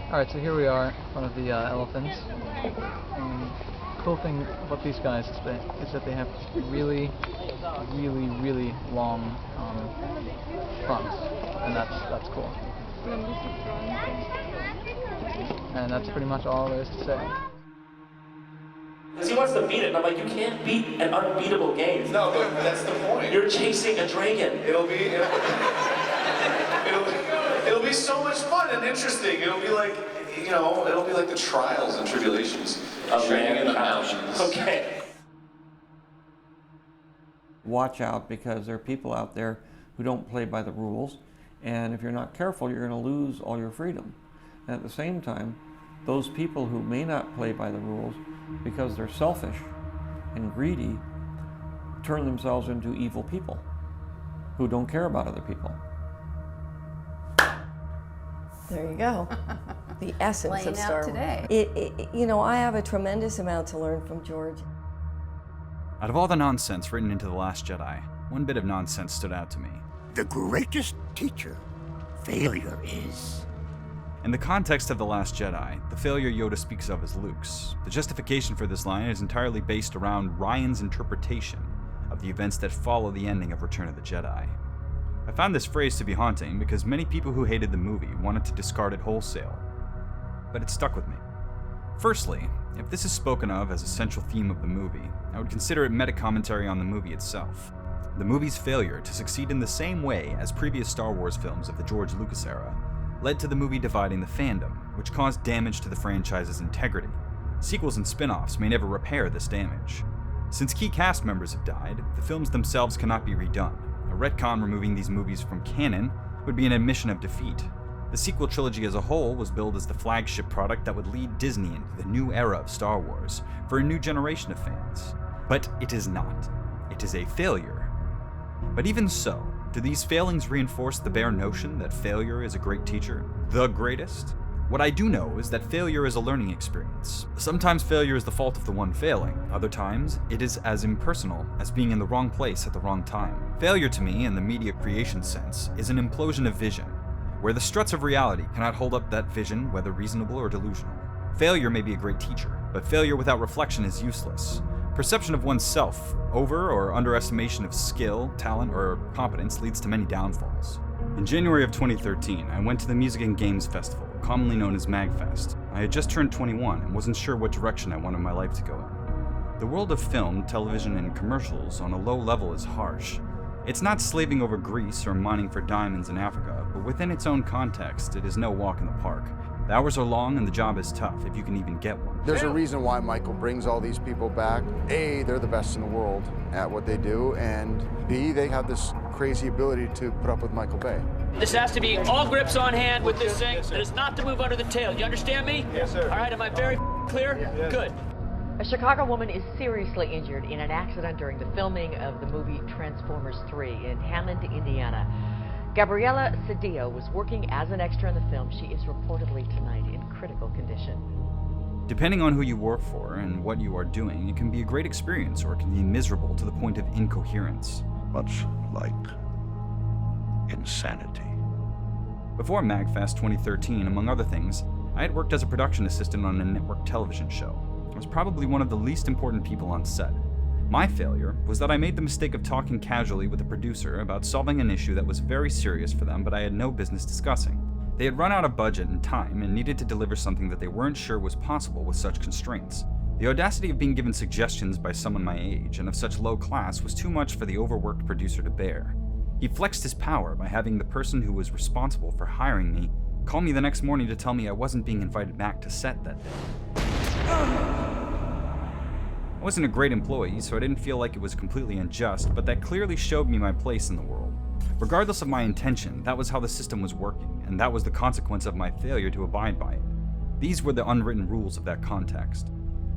Alright, so here we are in front of the elephants. Cool thing about these guys is that they have really, really long fronts, and that's cool. And that's pretty much all there is to say. Because he wants to beat it, and I'm like, you can't beat an unbeatable game. No, but that's the point. You're chasing a dragon. It'll be so much fun and interesting. It'll be like, it'll be like the trials and tribulations of training in the mountains. Okay. Watch out, because there are people out there who don't play by the rules, and if you're not careful, you're going to lose all your freedom. And at the same time, those people who may not play by the rules because they're selfish and greedy turn themselves into evil people who don't care about other people. There you go. The essence Playing of Star out Wars. today. I have a tremendous amount to learn from George. Out of all the nonsense written into The Last Jedi, one bit of nonsense stood out to me. The greatest teacher failure is. In the context of The Last Jedi, the failure Yoda speaks of is Luke's. The justification for this line is entirely based around Rian's interpretation of the events that follow the ending of Return of the Jedi. I found this phrase to be haunting because many people who hated the movie wanted to discard it wholesale, but it stuck with me. Firstly, if this is spoken of as a central theme of the movie, I would consider it meta-commentary on the movie itself. The movie's failure to succeed in the same way as previous Star Wars films of the George Lucas era led to the movie dividing the fandom, which caused damage to the franchise's integrity. Sequels and spin-offs may never repair this damage. Since key cast members have died, the films themselves cannot be redone. A retcon removing these movies from canon would be an admission of defeat. The sequel trilogy as a whole was billed as the flagship product that would lead Disney into the new era of Star Wars for a new generation of fans. But it is not. It is a failure. But even so, do these failings reinforce the bare notion that failure is a great teacher? The greatest? What I do know is that failure is a learning experience. Sometimes failure is the fault of the one failing. Other times, it is as impersonal as being in the wrong place at the wrong time. Failure to me, in the media creation sense, is an implosion of vision, where the struts of reality cannot hold up that vision, whether reasonable or delusional. Failure may be a great teacher, but failure without reflection is useless. Perception of oneself, over or underestimation of skill, talent, or competence leads to many downfalls. In January of 2013, I went to the Music and Games Festival, commonly known as MagFest. I had just turned 21 and wasn't sure what direction I wanted my life to go in. The world of film, television, and commercials on a low level is harsh. It's not slaving over Greece or mining for diamonds in Africa, but within its own context, it is no walk in the park. The hours are long and the job is tough, if you can even get one. There's a reason why Michael brings all these people back. A, they're the best in the world at what they do, and B, they have this crazy ability to put up with Michael Bay. This has to be all grips on hand with this thing. It is not to move under the tail. You understand me? Yes, sir. All right, am I very clear? Yes. Good. A Chicago woman is seriously injured in an accident during the filming of the movie Transformers 3 in Hammond, Indiana. Gabriela Cedillo was working as an extra in the film. She is reportedly tonight in critical condition. Depending on who you work for and what you are doing, it can be a great experience or it can be miserable to the point of incoherence. Much like insanity. Before MagFest 2013, among other things, I had worked as a production assistant on a network television show. I was probably one of the least important people on set. My failure was that I made the mistake of talking casually with the producer about solving an issue that was very serious for them, but I had no business discussing. They had run out of budget and time and needed to deliver something that they weren't sure was possible with such constraints. The audacity of being given suggestions by someone my age and of such low class was too much for the overworked producer to bear. He flexed his power by having the person who was responsible for hiring me call me the next morning to tell me I wasn't being invited back to set that day. I wasn't a great employee, so I didn't feel like it was completely unjust, but that clearly showed me my place in the world. Regardless of my intention, that was how the system was working, and that was the consequence of my failure to abide by it. These were the unwritten rules of that context.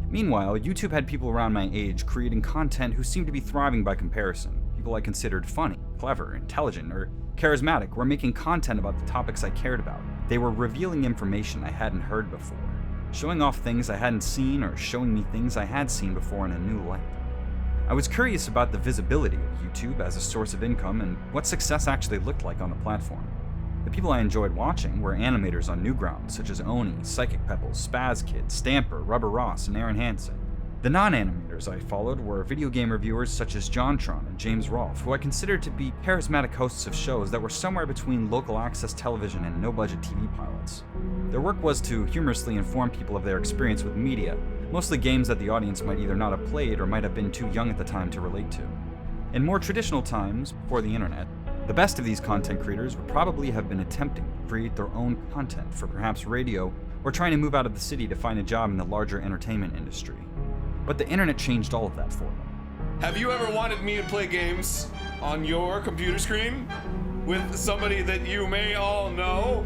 Meanwhile, YouTube had people around my age creating content who seemed to be thriving by comparison. People I considered funny, clever, intelligent, or charismatic were making content about the topics I cared about. They were revealing information I hadn't heard before, showing off things I hadn't seen or showing me things I had seen before in a new light. I was curious about the visibility of YouTube as a source of income and what success actually looked like on the platform. The people I enjoyed watching were animators on Newgrounds such as Oni, Psychic Pebbles, Spaz Kid, Stamper, Rubber Ross, and Aaron Hansen. The non-animators I followed were video game reviewers such as JonTron and James Rolfe, who I considered to be charismatic hosts of shows that were somewhere between local access television and no-budget TV pilots. Their work was to humorously inform people of their experience with media, mostly games that the audience might either not have played or might have been too young at the time to relate to. In more traditional times, before the internet, the best of these content creators would probably have been attempting to create their own content for perhaps radio or trying to move out of the city to find a job in the larger entertainment industry. But the internet changed all of that for them. Have you ever wanted me to play games on your computer screen with somebody that you may all know?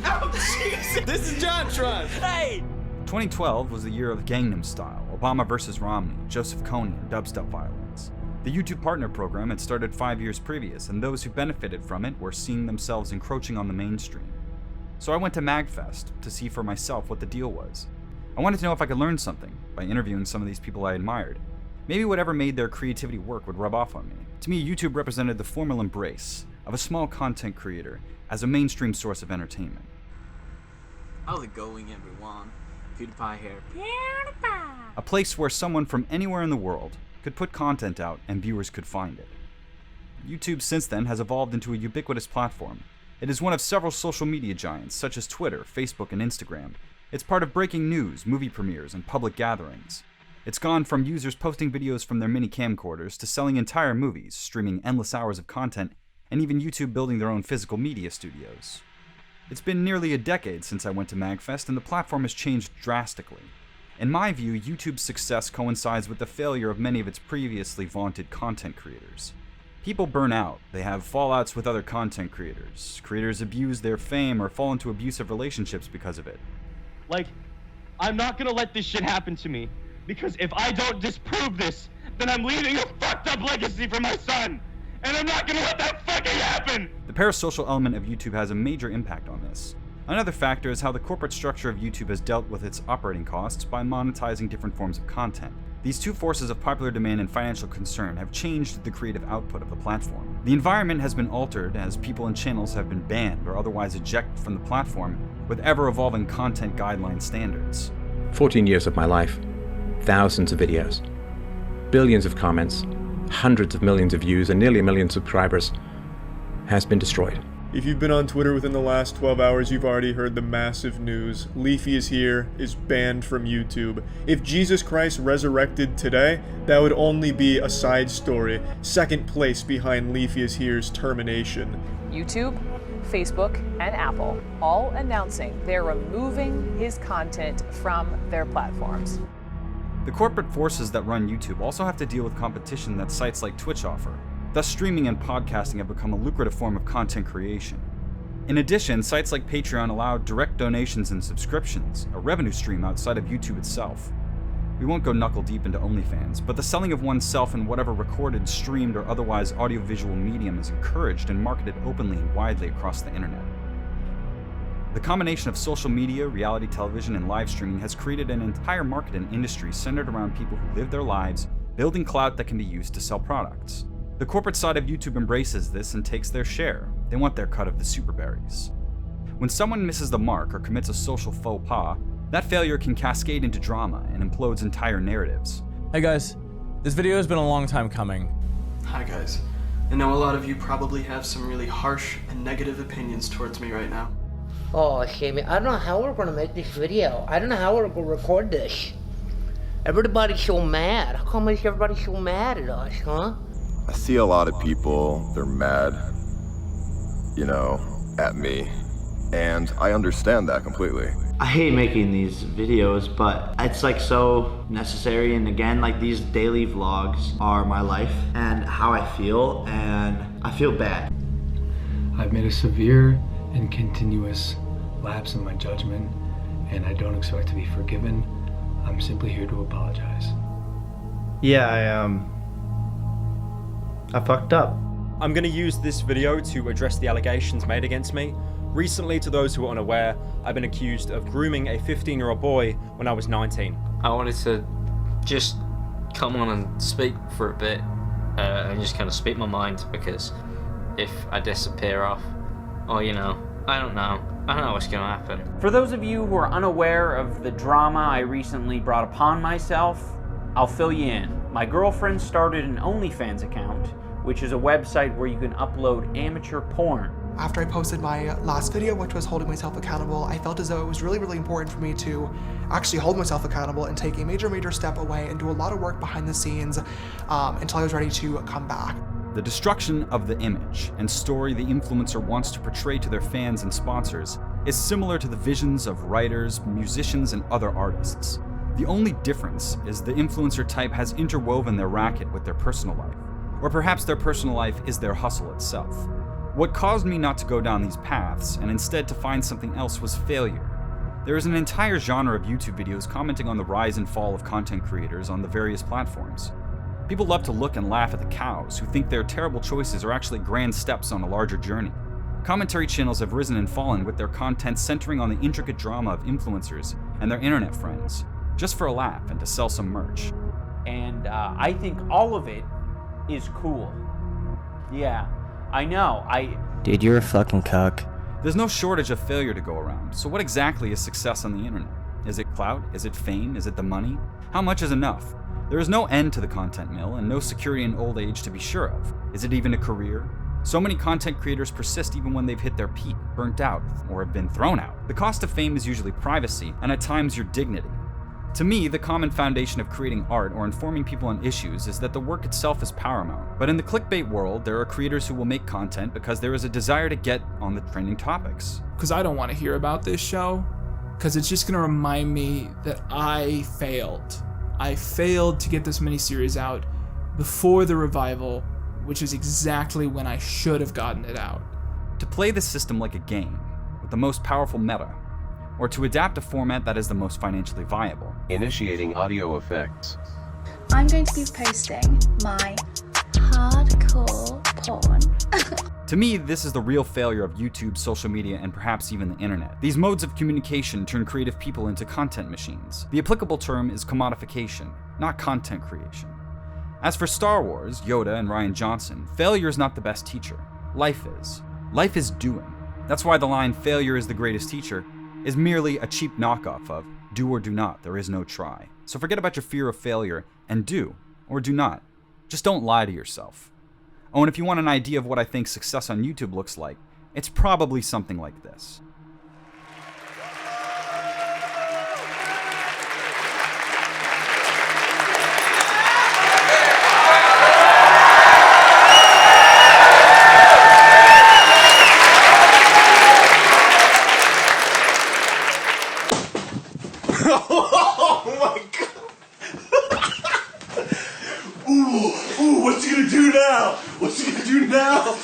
Oh, Jesus! This is JonTron! Hey! 2012 was the year of Gangnam Style, Obama vs. Romney, Joseph Kony, and dubstep violence. The YouTube Partner Program had started 5 years previous, and those who benefited from it were seeing themselves encroaching on the mainstream. So I went to MagFest to see for myself what the deal was. I wanted to know if I could learn something by interviewing some of these people I admired. Maybe whatever made their creativity work would rub off on me. To me, YouTube represented the formal embrace of a small content creator as a mainstream source of entertainment. How's it going, everyone? PewDiePie here. A place where someone from anywhere in the world could put content out and viewers could find it. YouTube since then has evolved into a ubiquitous platform. It is one of several social media giants such as Twitter, Facebook, and Instagram. It's part of breaking news, movie premieres, and public gatherings. It's gone from users posting videos from their mini camcorders to selling entire movies, streaming endless hours of content, and even YouTube building their own physical media studios. It's been nearly a decade since I went to MagFest, and the platform has changed drastically. In my view, YouTube's success coincides with the failure of many of its previously vaunted content creators. People burn out, they have fallouts with other content creators, creators abuse their fame or fall into abusive relationships because of it. Like, I'm not gonna let this shit happen to me, because if I don't disprove this, then I'm leaving a fucked up legacy for my son, and I'm not gonna let that fucking happen! The parasocial element of YouTube has a major impact on this. Another factor is how the corporate structure of YouTube has dealt with its operating costs by monetizing different forms of content. These two forces of popular demand and financial concern have changed the creative output of the platform. The environment has been altered as people and channels have been banned or otherwise ejected from the platform with ever-evolving content guideline standards. 14 years of my life, thousands of videos, billions of comments, hundreds of millions of views, and nearly 1 million subscribers has been destroyed. If you've been on Twitter within the last 12 hours, you've already heard the massive news. Leafy is here, is banned from YouTube. If Jesus Christ resurrected today, that would only be a side story. Second place behind Leafy is here's termination. YouTube, Facebook, and Apple all announcing they're removing his content from their platforms. The corporate forces that run YouTube also have to deal with competition that sites like Twitch offer. Thus, streaming and podcasting have become a lucrative form of content creation. In addition, sites like Patreon allow direct donations and subscriptions, a revenue stream outside of YouTube itself. We won't go knuckle deep into OnlyFans, but the selling of oneself in whatever recorded, streamed, or otherwise audiovisual medium is encouraged and marketed openly and widely across the internet. The combination of social media, reality television, and live streaming has created an entire market and industry centered around people who live their lives, building clout that can be used to sell products. The corporate side of YouTube embraces this and takes their share. They want their cut of the super berries. When someone misses the mark or commits a social faux pas, that failure can cascade into drama and implodes entire narratives. Hey guys, this video has been a long time coming. Hi guys. I know a lot of you probably have some really harsh and negative opinions towards me right now. Oh, Sammy, I don't know how we're gonna make this video. I don't know how we're gonna record this. Everybody's so mad. How come is everybody so mad at us, huh? I see a lot of people, they're mad, at me. And I understand that completely. I hate making these videos, but it's like so necessary. And again, like these daily vlogs are my life and how I feel, and I feel bad. I've made a severe and continuous lapse in my judgment, and I don't expect to be forgiven. I'm simply here to apologize. Yeah, I fucked up. I'm gonna use this video to address the allegations made against me. Recently, to those who are unaware, I've been accused of grooming a 15-year-old boy when I was 19. I wanted to just come on and speak for a bit and just kind of speak my mind, because if I disappear off Or, you know, I don't know. I don't know what's gonna happen. For those of you who are unaware of the drama I recently brought upon myself, I'll fill you in. My girlfriend started an OnlyFans account, which is a website where you can upload amateur porn. After I posted my last video, which was holding myself accountable, I felt as though it was really, really important for me to actually hold myself accountable and take a major step away and do a lot of work behind the scenes until I was ready to come back. The destruction of the image and story the influencer wants to portray to their fans and sponsors is similar to the visions of writers, musicians, and other artists. The only difference is the influencer type has interwoven their racket with their personal life, or perhaps their personal life is their hustle itself. What caused me not to go down these paths and instead to find something else was failure. There is an entire genre of YouTube videos commenting on the rise and fall of content creators on the various platforms. People love to look and laugh at the cows who think their terrible choices are actually grand steps on a larger journey. Commentary channels have risen and fallen with their content centering on the intricate drama of influencers and their internet friends, just for a laugh and to sell some merch. And I think all of it is cool. Yeah, I know, Dude, you're a fucking cuck. There's no shortage of failure to go around, so what exactly is success on the internet? Is it clout? Is it fame? Is it the money? How much is enough? There is no end to the content mill and no security in old age to be sure of. Is it even a career? So many content creators persist even when they've hit their peak, burnt out, or have been thrown out. The cost of fame is usually privacy, and at times your dignity. To me, the common foundation of creating art or informing people on issues is that the work itself is paramount. But in the clickbait world, there are creators who will make content because there is a desire to get on the trending topics. Because I don't want to hear about this show, because it's just going to remind me that I failed. I failed to get this miniseries out before the revival, which is exactly when I should have gotten it out. To play the system like a game, with the most powerful meta, or to adapt a format that is the most financially viable. Initiating audio effects. I'm going to be posting my hardcore porn. To me, this is the real failure of YouTube, social media, and perhaps even the internet. These modes of communication turn creative people into content machines. The applicable term is commodification, not content creation. As for Star Wars, Yoda, and Rian Johnson, failure is not the best teacher. Life is. Life is doing. That's why the line, "failure is the greatest teacher," is merely a cheap knockoff of "do or do not, there is no try." So forget about your fear of failure and do or do not. Just don't lie to yourself. Oh, and if you want an idea of what I think success on YouTube looks like, it's probably something like this. Oh my god! Ooh, what's he gonna do now? What's he gonna do now?